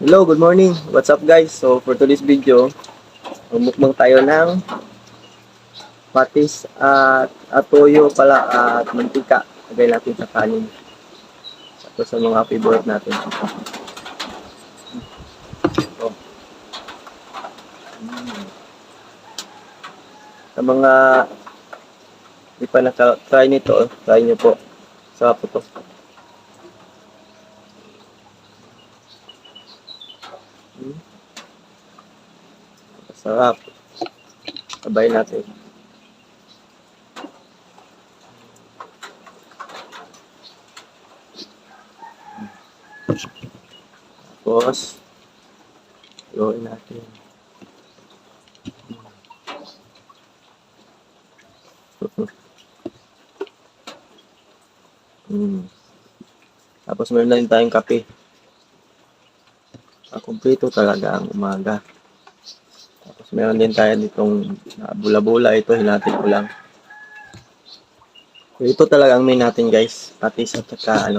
Hello, good morning. What's up guys? So for today's video, magmukbang tayo ng patis at toyo pala at mantika. Lagay natin sa kanin. Ito sa mga favorite natin. So, sa mga di pa naka-try nito, try nyo po. Sarap po to. Sarap. Sabay natin. Tapos, gawin natin. Tapos meron na rin tayong kape. Kumpleto talaga ang umaga. Tapos meron din tayo ditong bula-bula. Ito, hinatin ko lang. So, ito talaga ang main natin guys. Patis at saka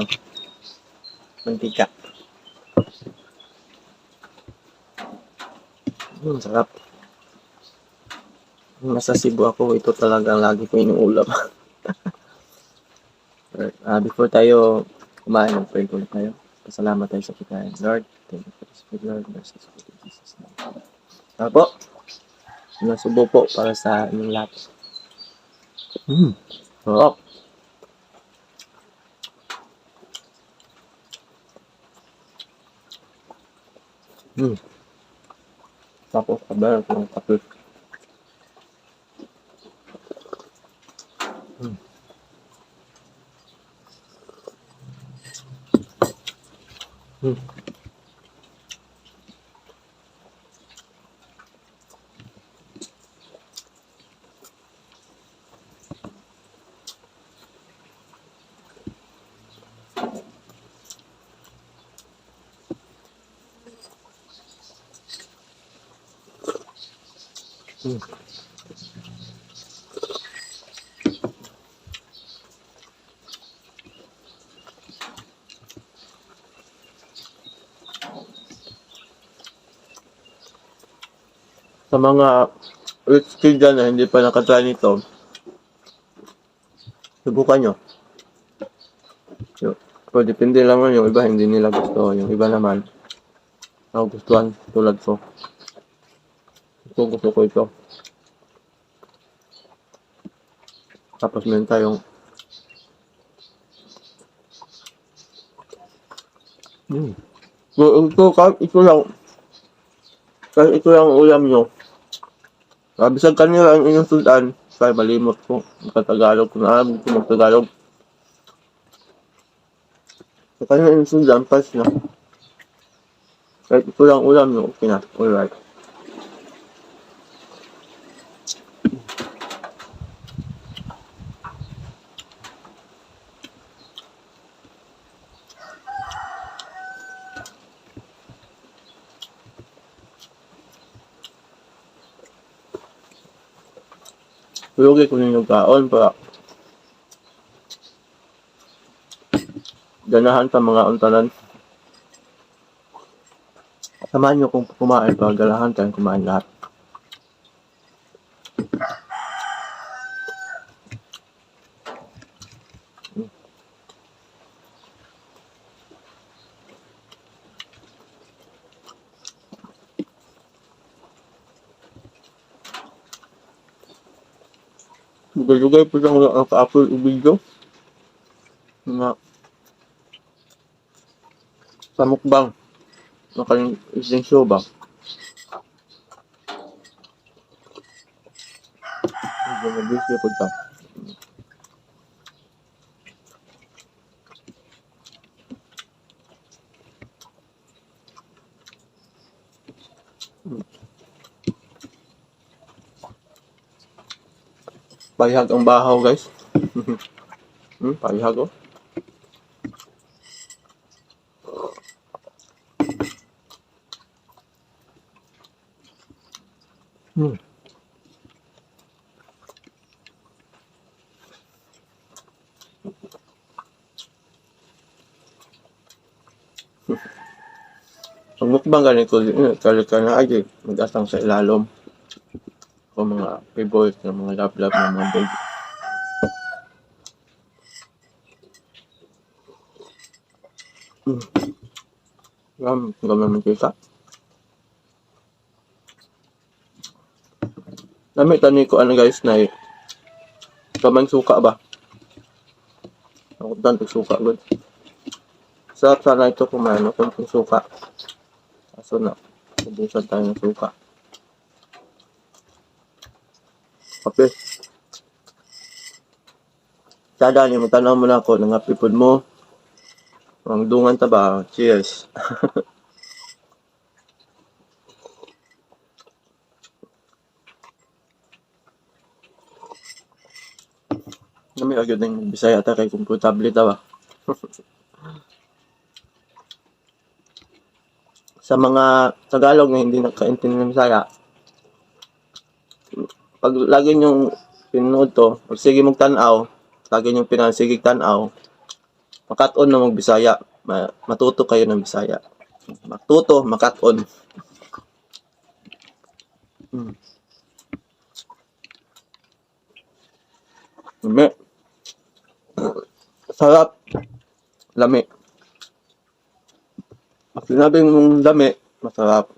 mantika. Sarap. Nasa Cebu ako, ito talaga lagi ko inuulam. Before tayo kumain, pray ko tayo. Pasalamat tayo sa pagkain. Lord, thank you for this food, Lord. Bless us in Jesus' name. Apo, nasubo po para sa inyong lahat. Sarap. Tapos, kabar ko ng kape. Sa mga rich kid dyan na hindi pa nakatry nito, subukan nyo. Pero depende lang yung iba, hindi nila gusto. Yung iba naman, gustuhan tulad ko. Gusto ko ito. Tapos meron tayong so, kahit ito lang ulam nyo. Bisag kanila ang inyong sudan, kaya malimot ko. Magkatagalog, kung alam ko magtagalog. Sa kanila inyong sudan, pas na. Kahit ito lang ulam nyo, okay na. Alright. Lugi ko ninyo kaon para ganahan sa mga untanan. Samahan nyo kung kumain para ganahan tayong kumain lahat. Lugay-lugay po lang ang ka-upload yung video. Mga sa mukbang. Makaling isang show ba? Medyo nabisi po ito. Pahihag ang bahaw guys. Pahihag oh. Ang mukbang ganin ko kali ka na ay mag-asang sa ilalom o mga favorite ng mga love-love ng mga baby. Gamang kita. Nami tani ko ano guys na gamang suka ba? Ako tanto suka good. Sarap sana ito kumain ng konting suka. Kaso na, ubusan tayo ng suka. Kape. Tada niyo, magtanaw mo na ako ng apipod mo. Ang dungan ta ba? Cheers. Nami agad ng Bisaya ta kay komportable ta ba? Sa mga Tagalog na hindi nakaintindi ng Bisaya, pag lagi niyong pinuod to, pag sige mong tanaw, lagi niyong pinansigig tanaw, makat-on na mong Bisaya, matuto kayo ng Bisaya. Matuto, makat-on. Lami. Sarap. Lami. Pag sinabing mong lami, masarap.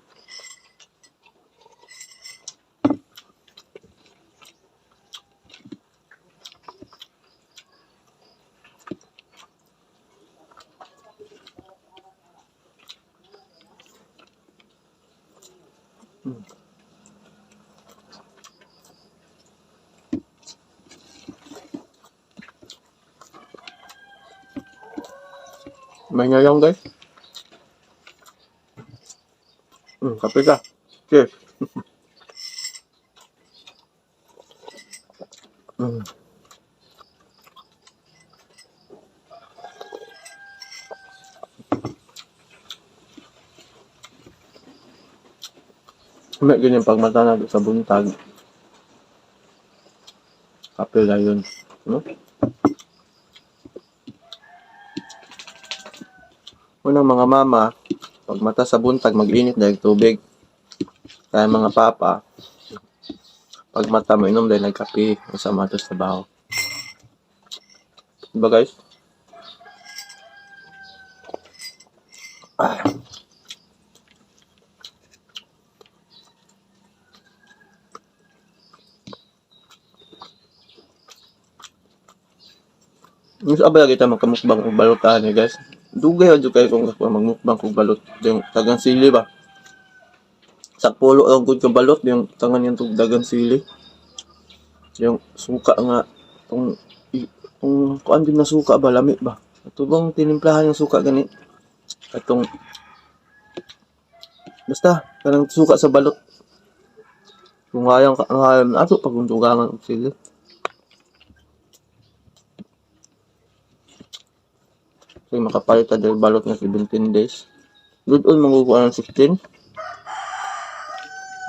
May ngayong guys. Kape ka. Cheers. May ganyan pag mata na sa buntag. Kape na yun. No? Unang mga mama, pag mata sa buntag, mag-init dahil tubig. Kaya mga papa, pag mata mo inom dahil nagkape, masama ito sa baho. Diba guys? Yung sa abala kita magkamukbang kong balot guys. Dugay adyo kayo kung magmukbang kong balot. Yung tagang sili ba? Sa pulo ang good kong balot, yung tangan yung dagang sili. Yung suka nga, kung kuan din na suka ba, lami ba? Ito bang tinimplahan yung suka gani? Itong, basta, kanang suka sa balot. Kung hayang na ato, paguntugangan ang sili. Kasi makapalit na dahil balot na 17 days. Good on, magukuha ng 16.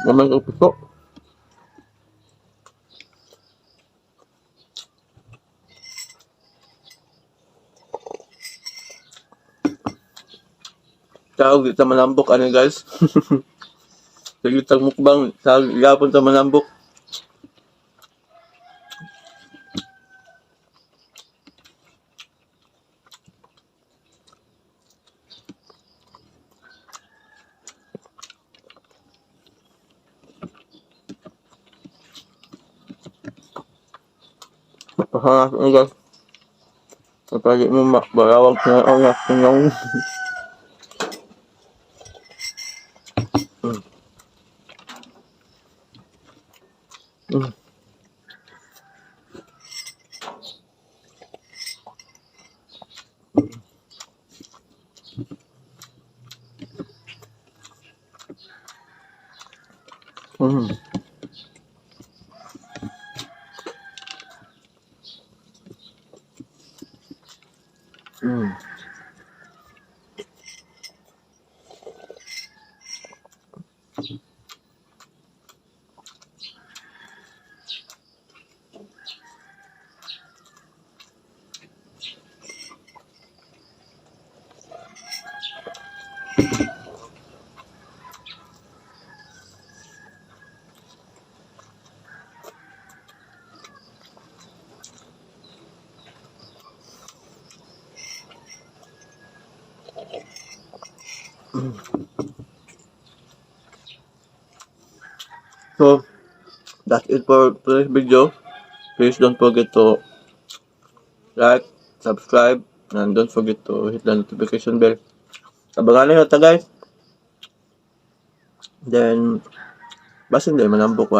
Naman ang puso. Tawag dito manambok, ano guys? Sige tag mukbang, tawag gapon sa manambok. Ano guys? Kapag mo mabalawag na ang yung So, that's it for today's video. Please don't forget to like, subscribe, and don't forget to hit the notification bell. Abangan nyo ta guys. Then, basin din manambok ko.